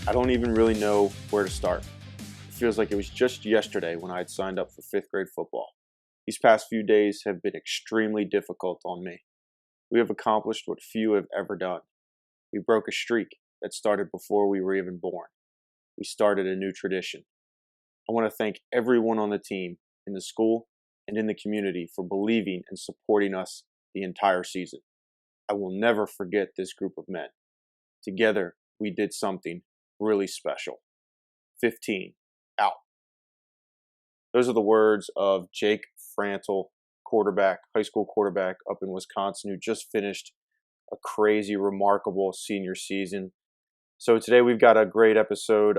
I don't even really know where to start. It feels like it was just yesterday when I had signed up for fifth grade football. These past few days have been extremely difficult on me. We have accomplished what few have ever done. We broke a streak that started before we were even born. We started a new tradition. I want to thank everyone on the team, in the school, and in the community for believing and supporting us the entire season. I will never forget this group of men. Together, we did something really special. 15 out. Those are the words of Jake Frantl, high school quarterback up in Wisconsin, who just finished a crazy, remarkable senior season. So today we've got a great episode,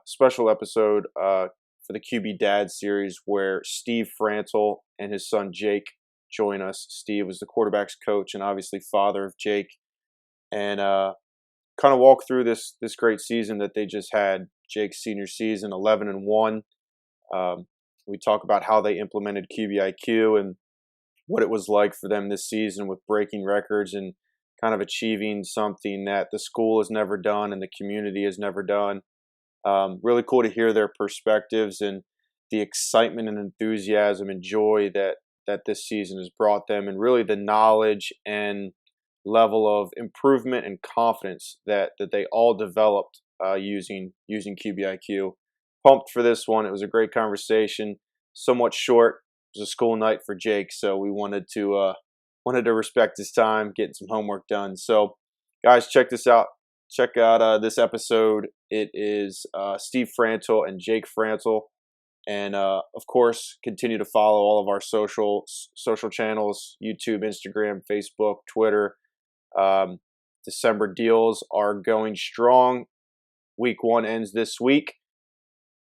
special episode for the QB Dad series where Steve Frantl and his son Jake join us. Steve was the quarterback's coach and obviously father of Jake, and kind of walk through this great season that they just had. Jake's senior season, 11-1. We talk about how they implemented QBIQ and what it was like for them this season with breaking records and kind of achieving something that the school has never done and the community has never done. Really cool to hear their perspectives and the excitement and enthusiasm and joy that this season has brought them, and really the knowledge and level of improvement and confidence that they all developed using QBIQ. Pumped for this one. It was a great conversation. Somewhat short. It was a school night for Jake, so we wanted to respect his time, getting some homework done. So, guys, check this out. Check out this episode. It is Steve Frantl and Jake Frantl. And, of course, continue to follow all of our social channels, YouTube, Instagram, Facebook, Twitter. December deals are going strong. Week 1 ends this week.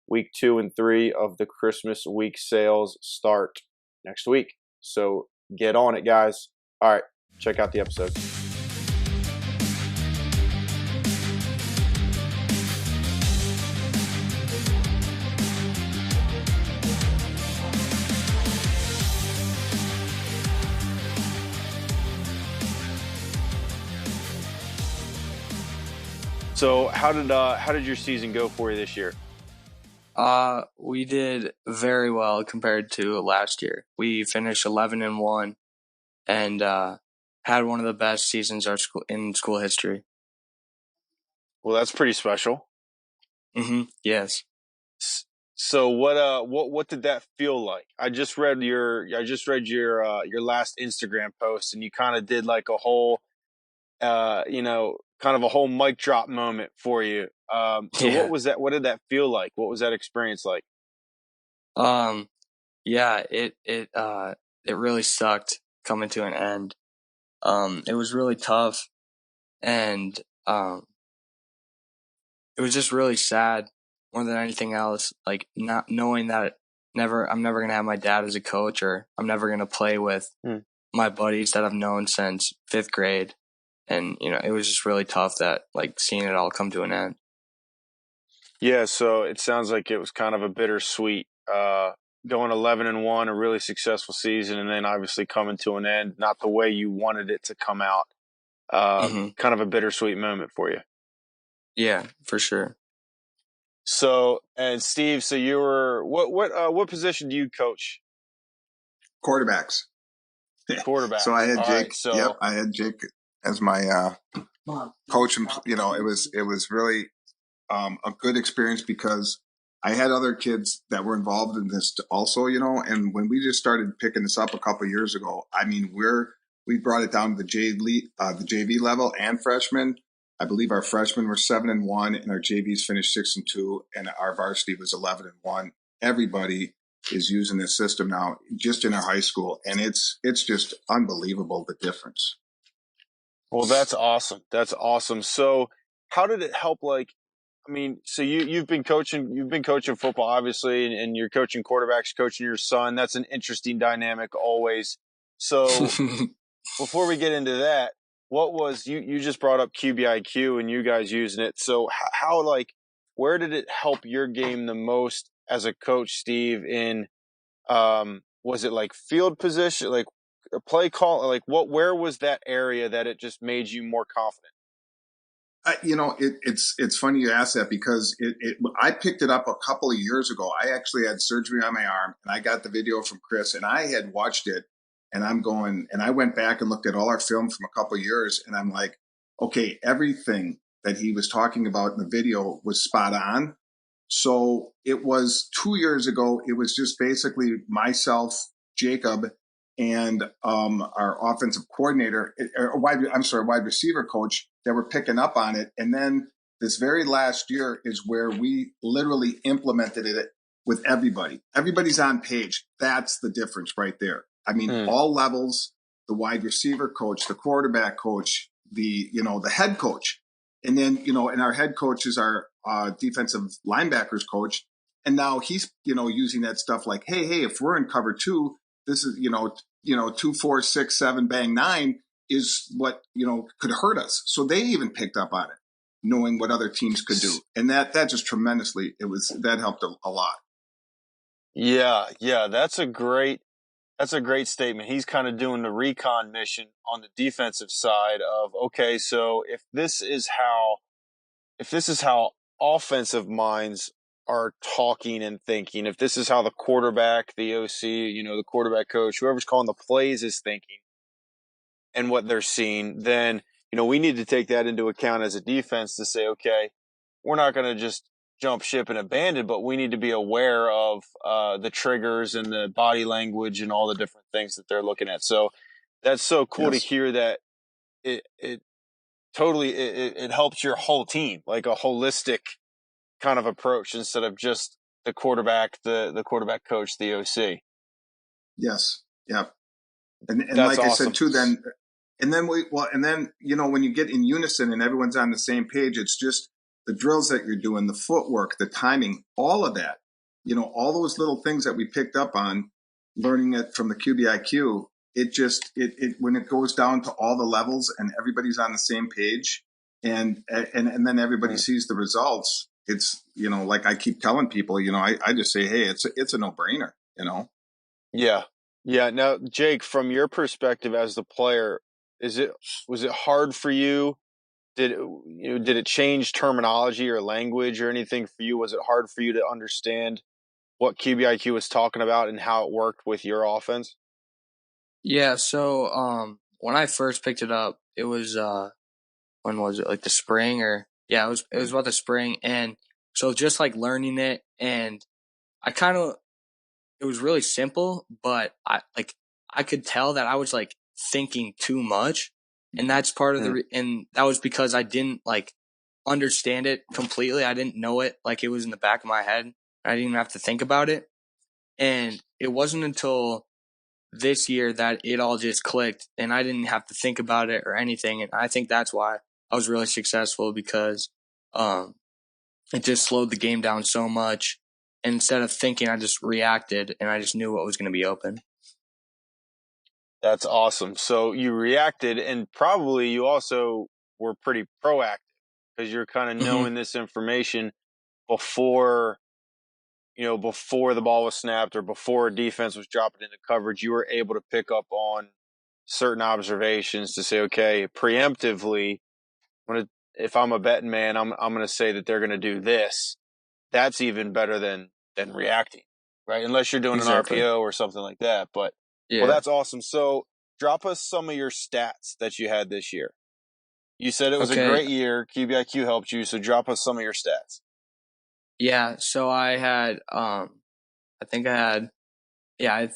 Week 2 and 3 of the Christmas week sales start next week. So get on it, guys. All right, check out the episode. So how did your season go for you this year? We did very well compared to last year. We finished 11-1 and had one of the best seasons in school history. Well, that's pretty special. Yes. So what did that feel like? I just read your last Instagram post, and you kind of did like a whole kind of a whole mic drop moment for you. So Yeah. what was that? What did that feel like? What was that experience like? Yeah, it really sucked coming to an end. It was really tough, and it was just really sad more than anything else. Like not knowing that I'm never gonna have my dad as a coach, or I'm never gonna play with my buddies that I've known since 5th grade. And, it was just really tough that, like, seeing it all come to an end. Yeah, so it sounds like it was kind of a bittersweet, going 11-1, a really successful season, and then obviously coming to an end, not the way you wanted it to come out. Kind of a bittersweet moment for you. Yeah, for sure. So, and Steve, so you were what position do you coach? Quarterbacks. Quarterback. So I had All Jake. right, so Yep, I had Jake as my coach, and it was really a good experience because I had other kids that were involved in this also, and when we just started picking this up a couple of years ago, I mean, we brought it down to the JV level and freshmen. I believe our freshmen were 7-1, and our JVs finished 6-2, and our varsity was 11-1. Everybody is using this system now, just in our high school, and it's just unbelievable the difference. Well, that's awesome. That's awesome. So, how did it help? So you've been coaching football, obviously, and you're coaching quarterbacks, coaching your son. That's an interesting dynamic always. So before we get into that, what was you just brought up QBIQ and you guys using it. So how where did it help your game the most as a coach, Steve? Was it like field position, like a play call, where was that area that it just made you more confident? It's funny you ask that because I picked it up a couple of years ago. I actually had surgery on my arm, and I got the video from Chris, and I had watched it, and I went back and looked at all our film from a couple of years, and I'm like, okay, everything that he was talking about in the video was spot on. So it was 2 years ago. It was just basically myself, Jacob, and our offensive coordinator, wide receiver coach that were picking up on it. And then this very last year is where we literally implemented it with everybody. Everybody's on page. That's the difference right there. I mean, all levels, the wide receiver coach, the quarterback coach, the head coach. And then, and our head coach is our defensive linebackers coach. And now he's, using that stuff like, hey, if we're in cover two, this is, 2, 4, 6, 7, bang, 9 is what, could hurt us. So they even picked up on it, knowing what other teams could do. And that just tremendously, that helped a lot. Yeah. That's a great statement. He's kind of doing the recon mission on the defensive side of, okay, so if this is how offensive minds are talking and thinking, if this is how the quarterback, the OC, the quarterback coach, whoever's calling the plays is thinking and what they're seeing, then, we need to take that into account as a defense to say, okay, we're not going to just jump ship and abandon, but we need to be aware of the triggers and the body language and all the different things that they're looking at. So that's so cool to hear that it totally helps your whole team, like a holistic kind of approach instead of just the quarterback, the quarterback coach, the OC. Yes. Yeah. And that's like awesome. I said too, then when you get in unison and everyone's on the same page, it's just the drills that you're doing, the footwork, the timing, all of that, all those little things that we picked up on learning it from the QBIQ. It when it goes down to all the levels and everybody's on the same page and then everybody sees the results. It's, like I keep telling people, I just say, hey, it's a no-brainer, Yeah. Now, Jake, from your perspective as the player, was it hard for you? Did it change terminology or language or anything for you? Was it hard for you to understand what QBIQ was talking about and how it worked with your offense? Yeah. So, when I first picked it up, it was, when was it? Like the spring it was about the spring. And so just like learning it, and it was really simple, but I could tell that I was like thinking too much. And that's part of and that was because I didn't like understand it completely. I didn't know it like it was in the back of my head. I didn't even have to think about it. And it wasn't until this year that it all just clicked and I didn't have to think about it or anything. And I think that's why I was really successful because it just slowed the game down so much. And instead of thinking, I just reacted and I just knew what was going to be open. That's awesome. So you reacted, and probably you also were pretty proactive because you're kind of knowing this information before the ball was snapped or before a defense was dropping into coverage. You were able to pick up on certain observations to say, okay, preemptively, if I'm a betting man, I'm going to say that they're going to do this. That's even better than reacting, right? Unless you're doing an RPO or something like that. But well, that's awesome. So drop us some of your stats that you had this year. You said it was a great year. QBIQ helped you. So drop us some of your stats. Yeah. So I had, I had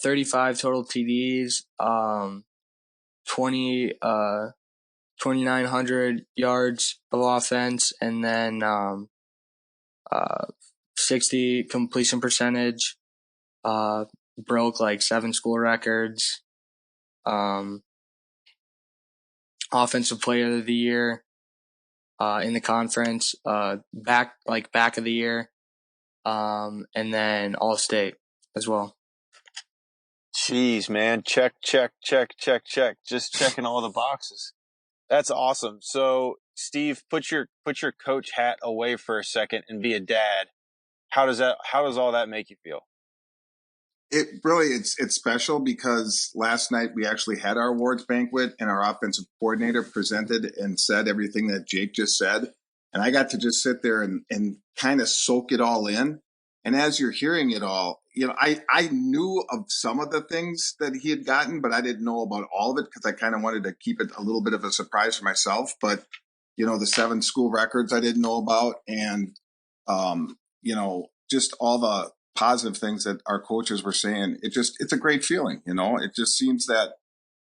35 total TDs, 2,900 yards of offense, and then 60 completion percentage. Broke like 7 school records. Offensive player of the year in the conference. Back of the year. And then all state as well. Jeez, man. Check. Just checking all the boxes. That's awesome. So, Steve, put your coach hat away for a second and be a dad. How does all that make you feel? It really, it's special because last night we actually had our awards banquet and our offensive coordinator presented and said everything that Jake just said. And I got to just sit there and kind of soak it all in. And as you're hearing it all, I knew of some of the things that he had gotten, but I didn't know about all of it because I kind of wanted to keep it a little bit of a surprise for myself. But, the 7 school records I didn't know about, and, just all the positive things that our coaches were saying. It's a great feeling. It just seems that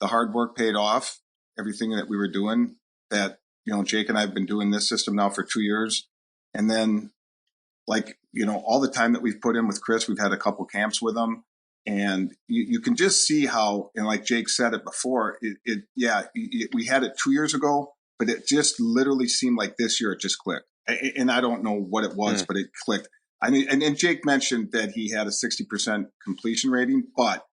the hard work paid off, everything that we were doing, that, Jake and I have been doing this system now for 2 years. And then all the time that we've put in with Chris, we've had a couple camps with him, and you can just see how, and like Jake said it before, we had it 2 years ago, but it just literally seemed like this year it just clicked. And I don't know what it was, but it clicked. I mean, and Jake mentioned that he had a 60% completion rating, but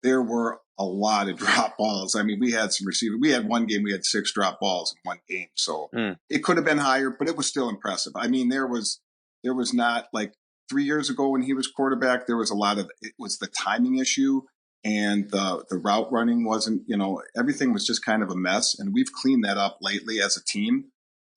there were a lot of drop balls. I mean, we had some receivers. We had one game, we had 6 drop balls in one game. So it could have been higher, but it was still impressive. I mean, there was not, like 3 years ago when he was quarterback, there was it was the timing issue, and the route running wasn't, everything was just kind of a mess. And we've cleaned that up lately as a team.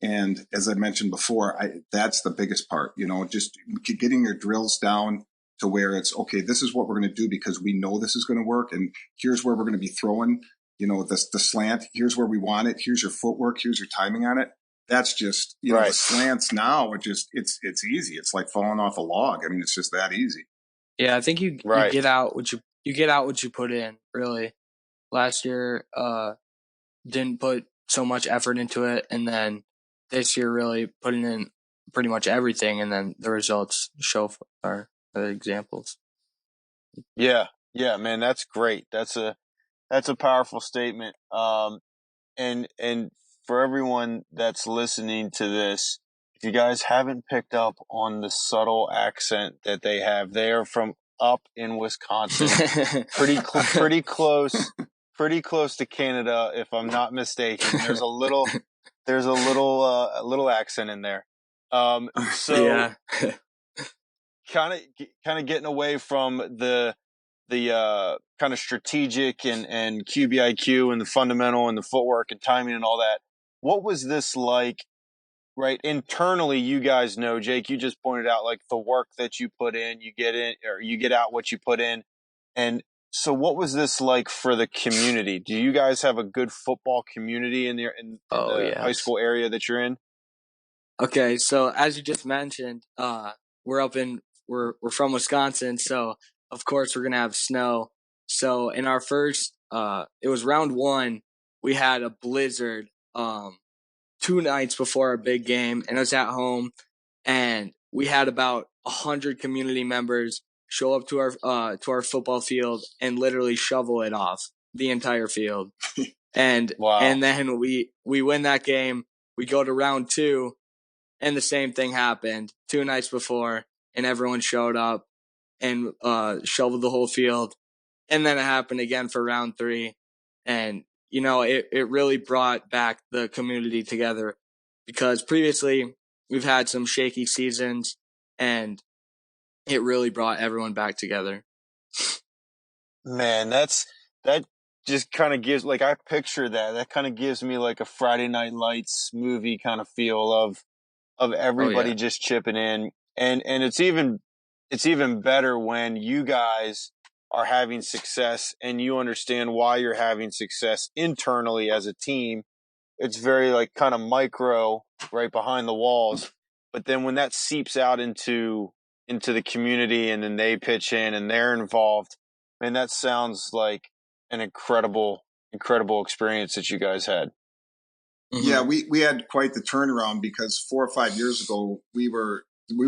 And as I mentioned before, that's the biggest part, just getting your drills down to where it's, okay, this is what we're going to do because we know this is going to work. And here's where we're going to be throwing, the slant. Here's where we want it. Here's your footwork. Here's your timing on it. That's just, right. The slants now are just, it's easy. It's like falling off a log. I mean, it's just that easy. Yeah, I think you get out what you put in, really. Last year, didn't put so much effort into it, and then this year really putting in pretty much everything, and then the results show are the examples. Yeah, man, that's great. That's a powerful statement. And for everyone that's listening to this, if you guys haven't picked up on the subtle accent that they have, they are from up in Wisconsin, pretty close to Canada, if I'm not mistaken. There's a little accent in there. So yeah. kind of getting away from the kind of strategic and QBIQ and the fundamental and the footwork and timing and all that. What was this like, right? Internally, you guys know, Jake, you just pointed out like the work that you put in, you get out what you put in. And so what was this like for the community? Do you guys have a good football community in the high school area that you're in? Okay, so as you just mentioned, we're from Wisconsin, so of course we're gonna have snow. So in our first, it was round 1, we had a blizzard 2 nights before our big game, and I was at home, and we had about 100 community members show up to our football field and literally shovel it off the entire field. And wow. And then we win that game. We go to round 2, and the same thing happened 2 nights before, and everyone showed up and shoveled the whole field. And then it happened again for round 3, and it really brought back the community together, because previously we've had some shaky seasons, and it really brought everyone back together. Man, that just kind of gives, like, I picture that kind of gives me like a Friday Night Lights movie kind of feel of everybody just chipping in. And it's even better when you guys are having success and you understand why you're having success internally as a team. It's very like kind of micro, right behind the walls. But then when that seeps out into the community and then they pitch in and they're involved, man, that sounds like an incredible experience that you guys had. Mm-hmm. Yeah, we had quite the turnaround, because 4 or 5 years ago, we were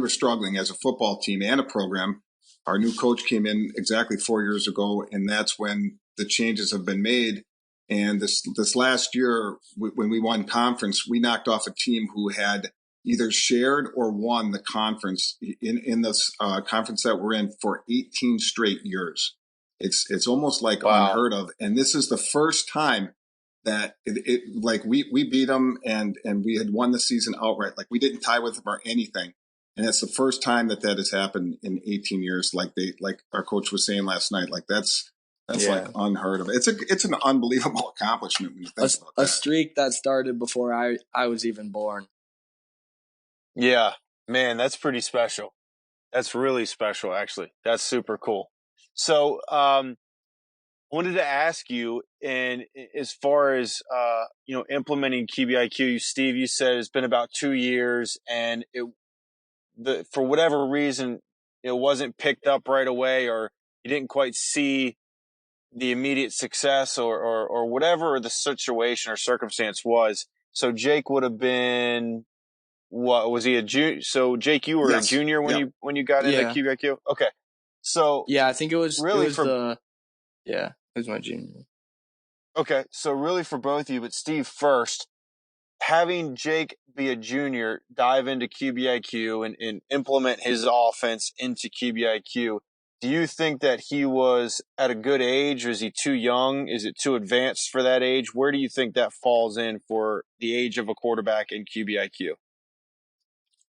struggling as a football team and a program. Our new coach came in exactly 4 years ago, and that's when the changes have been made. And this last year, when we won conference, we knocked off a team who had either shared or won the conference in this conference that we're in for 18 straight years. It's almost like unheard of. And this is the first time that we beat them and we had won the season outright. Like, we didn't tie with them or anything. And it's the first time that has happened in 18 years. Like our coach was saying last night, like that's like unheard of. It's an unbelievable accomplishment when you think about that. A streak that started before I was even born. Yeah, man, that's pretty special. That's really special, actually. That's super cool. So, wanted to ask you, and as far as implementing QBIQ, Steve, you said it's been about 2 years, and for whatever reason, it wasn't picked up right away, or you didn't quite see the immediate success, or whatever the situation or circumstance was. So Jake would have been, what was he, a junior? So Jake, you were a junior when you got into QBIQ. Okay, so yeah, I think it was really it was my junior. Okay, so really for both of you, but Steve first, having Jake be a junior, dive into QBIQ and implement his offense into QBIQ, do you think that he was at a good age, or is he too young? Is it too advanced for that age? Where do you think that falls in for the age of a quarterback in QBIQ?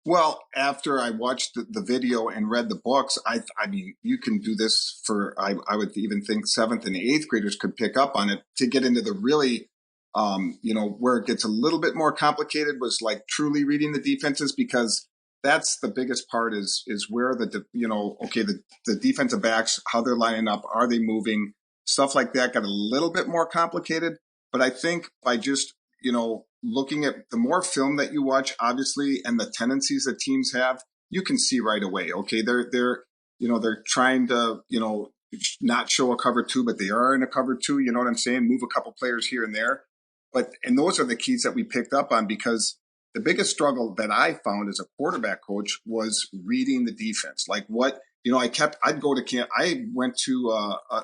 Well, after I watched the video and read the books, I mean, you can do this for, I would even think 7th and 8th graders could pick up on it. To get into the really, where it gets a little bit more complicated was like truly reading the defenses, because that's the biggest part is where the defensive backs, how they're lining up, are they moving, stuff like that got a little bit more complicated. But I think by just, looking at the more film that you watch, obviously, and the tendencies that teams have, you can see right away. Okay, they're trying to not show a cover 2, but they are in a cover 2. You know what I'm saying? Move a couple players here and there, and those are the keys that we picked up on, because the biggest struggle that I found as a quarterback coach was reading the defense. Like I'd go to camp. I went to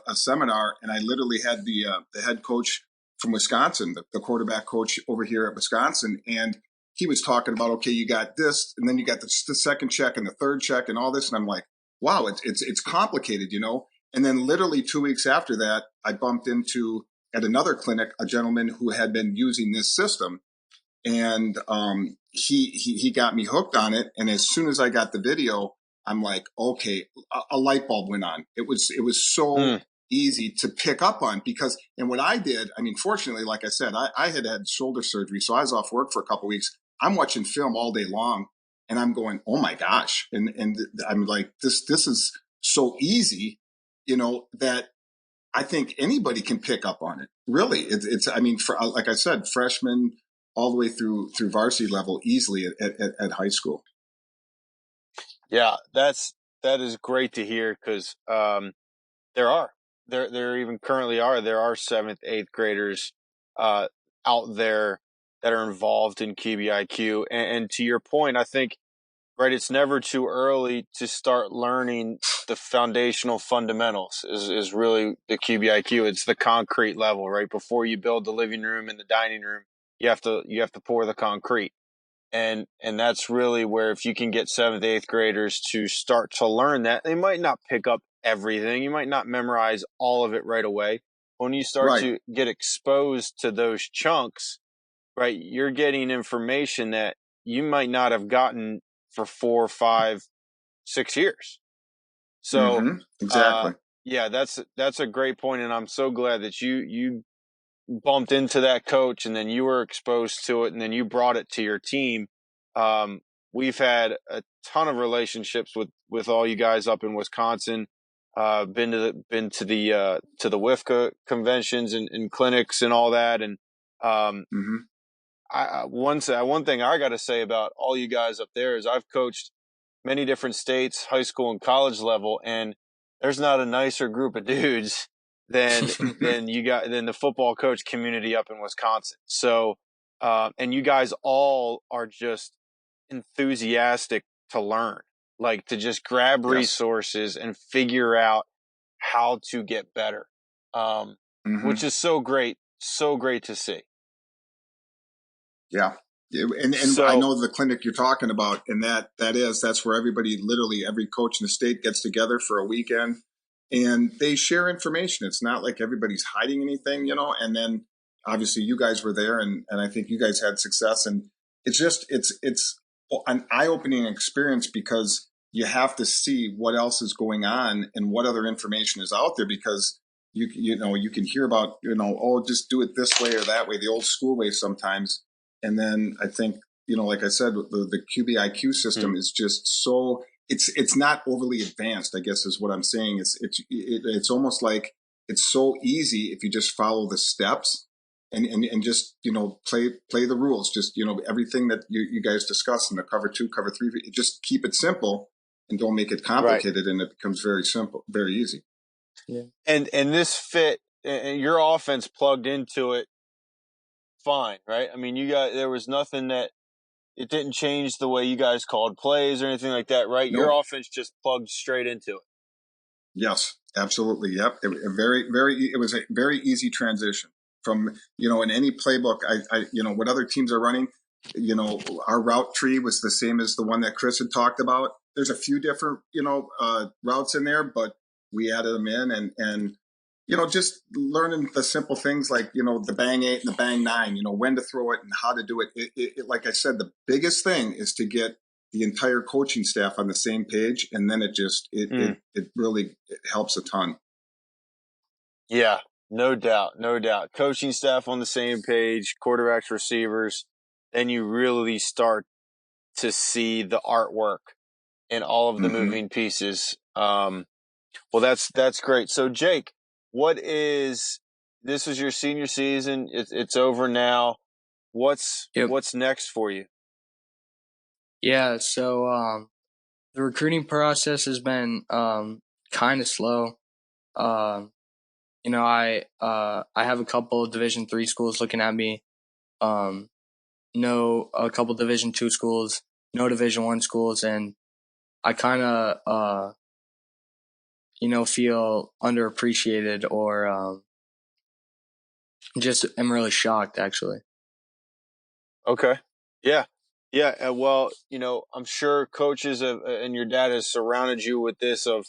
a seminar, and I literally had the head coach from Wisconsin, the quarterback coach over here at Wisconsin. And he was talking about, okay, you got this, and then you got the second check and the third check and all this. And I'm like, wow, it's complicated, And then literally 2 weeks after that, I bumped into at another clinic, a gentleman who had been using this system. And he got me hooked on it. And as soon as I got the video, I'm like, okay, a light bulb went on. It was so easy to pick up on, and what I did, I mean, fortunately, like I said, I had shoulder surgery, so I was off work for a couple of weeks. I'm watching film all day long, and I'm going, oh my gosh. And I'm like, this is so easy, that I think anybody can pick up on it. Really. It's I mean, like I said, freshmen all the way through varsity level easily at high school. Yeah, that is great to hear, because there even currently are 7th, 8th graders out there that are involved in QBIQ. And to your point, I think, right, it's never too early to start learning the foundational fundamentals is really the QBIQ. It's the concrete level, right? Before you build the living room and the dining room, you have to pour the concrete. And that's really where, if you can get 7th, 8th graders to start to learn that, they might not pick up everything. You might not memorize all of it right away. When you start to get exposed to those chunks, right, you're getting information that you might not have gotten for 4, 5, 6 years. So exactly. Yeah, that's a great point, and I'm so glad that you bumped into that coach, and then you were exposed to it, and then you brought it to your team. We've had a ton of relationships with all you guys up in Wisconsin. Been to the WIFCA conventions and clinics and all that. And one thing I got to say about all you guys up there is I've coached many different states, high school and college level, and there's not a nicer group of dudes than the football coach community up in Wisconsin. So, and you guys all are just enthusiastic to learn, like to just grab resources and figure out how to get better, which is so great to see. Yeah. And so, I know the clinic you're talking about, and that's where everybody, literally every coach in the state, gets together for a weekend and they share information. It's not like everybody's hiding anything, and then obviously you guys were there, and I think you guys had success, and it's an eye-opening experience because you have to see what else is going on and what other information is out there, because you can hear about, oh, just do it this way or that way, the old school way sometimes. And then I think, like I said, the QBIQ system is just so, it's not overly advanced, I guess is what I'm saying. It's almost like it's so easy if you just follow the steps and just, play the rules, just, everything that you guys discussed in the cover 2, cover 3, just keep it simple and don't make it complicated. Right. And it becomes very simple, very easy. Yeah. And this fit, and your offense plugged into it fine, right? I mean, there was nothing that, it didn't change the way you guys called plays or anything like that, right? No. Your offense just plugged straight into it. Yes, absolutely. Yep. It was a very easy transition from, in any playbook, what other teams are running, our route tree was the same as the one that Chris had talked about. There's a few different, routes in there, but we added them in and just learning the simple things like, the bang 8 and the bang 9, when to throw it and how to do it. It like I said, the biggest thing is to get the entire coaching staff on the same page. And then it really helps a ton. Yeah, no doubt. Coaching staff on the same page, quarterbacks, receivers, then you really start to see the artwork and all of the moving pieces. Well, that's great. So Jake, this is your senior season. It's over now. What's next for you? Yeah. So, the recruiting process has been, kind of slow. I have a couple of Division III schools looking at me. A couple Division II schools, no Division I schools, and I kind of, feel underappreciated or just am really shocked, actually. Okay. Yeah. Yeah. Well, I'm sure coaches and your dad has surrounded you with this of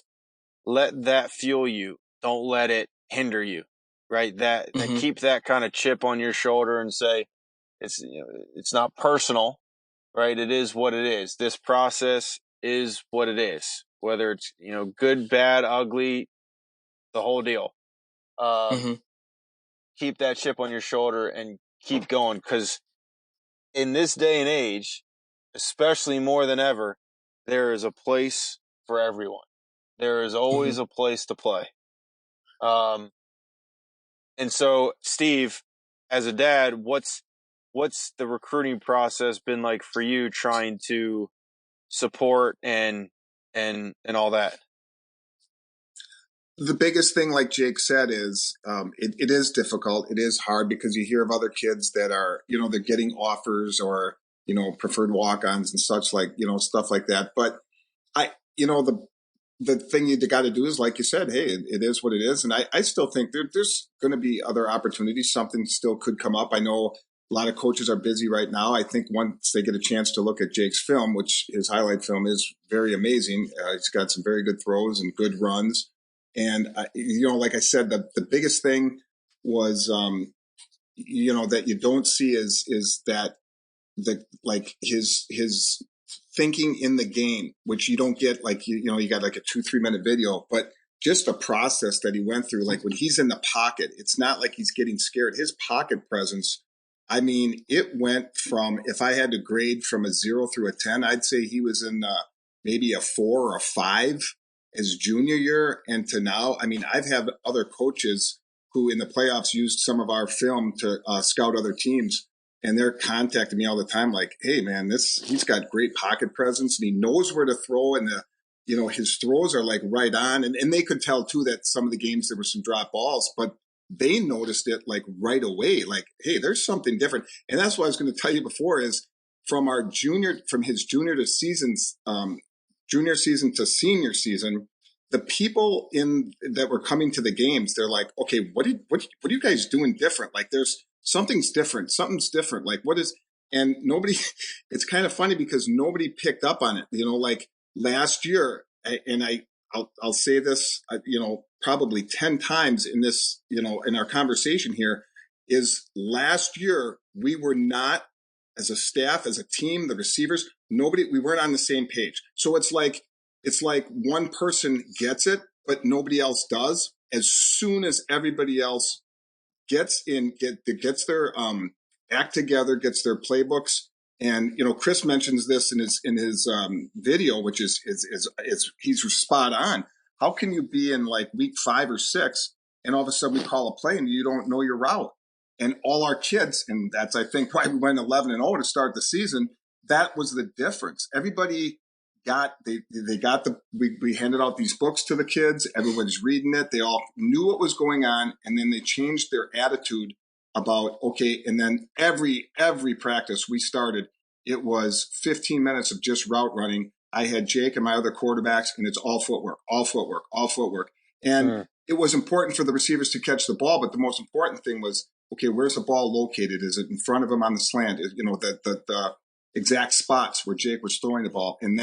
let that fuel you. Don't let it hinder you, right? That keep that kind of chip on your shoulder and say, it's not personal, right? It is what it is. This process is what it is, whether it's, good, bad, ugly, the whole deal. Keep that chip on your shoulder and keep going. 'Cause in this day and age, especially more than ever, there is a place for everyone. There is always a place to play. And so, Steve, as a dad, what's the recruiting process been like for you, trying to support and all that? The biggest thing, like Jake said, is it is difficult. It is hard because you hear of other kids that are, they're getting offers or, preferred walk-ons and such, like, stuff like that. But the thing you got to do is, like you said, hey, it is what it is. And I still think there's going to be other opportunities. Something still could come up. I know a lot of coaches are busy right now. I think once they get a chance to look at Jake's film, which his highlight film is very amazing. He's got some very good throws and good runs. And, like I said, the biggest thing was, that you don't see is that his thinking in the game, which you don't get, like, you got like a 2-3 minute video, but just the process that he went through, like when he's in the pocket, it's not like he's getting scared. His pocket presence, I mean, it went from, if I had to grade from a 0 through a 10, I'd say he was in maybe a 4 or a 5 his junior year. And to now, I mean, I've had other coaches who in the playoffs used some of our film to scout other teams. And they're contacting me all the time, like, hey, man, he's got great pocket presence and he knows where to throw. And, his throws are like right on. And they could tell, too, that some of the games there were some drop balls, but they noticed it like right away, like, hey, there's something different. And that's what I was going to tell you before is from his junior season to senior season, the people that were coming to the games, they're like, okay, what are you guys doing different? Like something's different. Like and nobody, it's kind of funny because nobody picked up on it, like last year. And I'll say this, probably 10 times in this, in our conversation here, is last year we were not as a staff, as a team, the receivers, we weren't on the same page. So it's like one person gets it, but nobody else does. As soon as everybody else gets their act together, gets their playbooks. And, Chris mentions this in his video, which is he's spot on. How can you be in like week 5 or 6 and all of a sudden we call a play and you don't know your route? And all our kids, and that's, I think, why we went 11-0 to start the season. That was the difference. Everybody we handed out these books to the kids. Everybody's reading it. They all knew what was going on. And then they changed their attitude about, okay. And then every practice we started, it was 15 minutes of just route running. I had Jake and my other quarterbacks, and it's all footwork. And it was important for the receivers to catch the ball. But the most important thing was, okay, where's the ball located? Is it in front of him on the slant? The exact spots where Jake was throwing the ball. And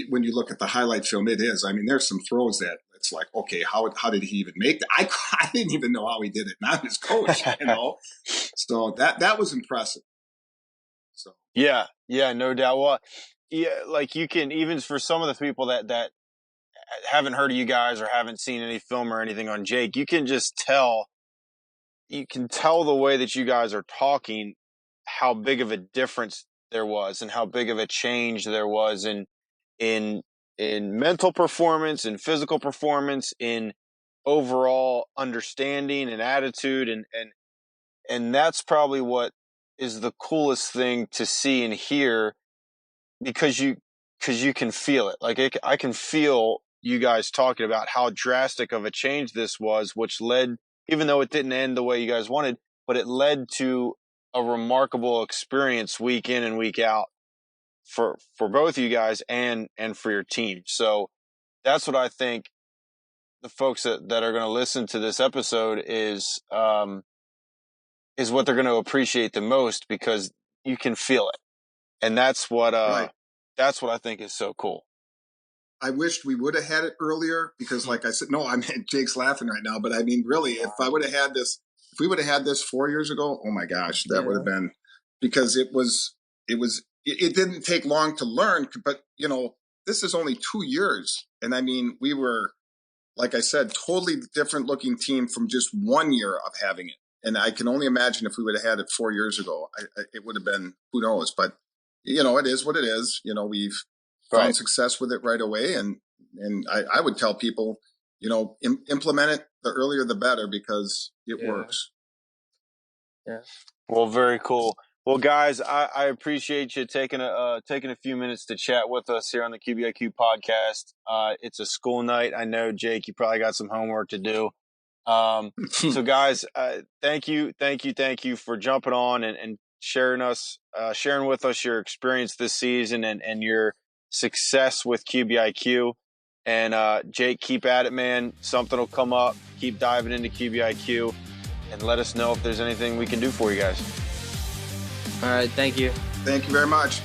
when you look at the highlight film, it is. There's some throws that it's like, okay, how did he even make that? I didn't even know how he did it. And I'm his coach, So that was impressive. So yeah, no doubt. Well, yeah, like you can, even for some of the people that haven't heard of you guys or haven't seen any film or anything on Jake, you can just tell. You can tell the way that you guys are talking how big of a difference there was and how big of a change there was in mental performance, in physical performance, in overall understanding and attitude. And that's probably what is the coolest thing to see and hear, because you can feel it. Like I can feel you guys talking about how drastic of a change this was, which led, even though it didn't end the way you guys wanted, but it led to a remarkable experience week in and week out for both you guys and for your team. So that's what I think the folks that are going to listen to this episode is what they're going to appreciate the most, because you can feel it. And that's what I think is so cool. I wished we would have had it earlier because, like I said, Jake's laughing right now, but really, if we would have had this 4 years ago, oh my gosh, that would have been, because it didn't take long to learn, but this is only 2 years. And we were, like I said, totally different looking team from just 1 year of having it. And I can only imagine if we would have had it 4 years ago, it would have been, who knows, but it is what it is. We've found success with it right away. And I would tell people, implement it, the earlier the better, because it works. Yeah. Well, very cool. Well, guys, I appreciate you taking a few minutes to chat with us here on the QBIQ podcast. It's a school night. I know, Jake, you probably got some homework to do. So guys, thank you for jumping on and sharing with us your experience this season and your success with QBIQ. And Jake, keep at it, man. Something will come up. Keep diving into QBIQ and let us know if there's anything we can do for you guys. All right, thank you. Thank you very much.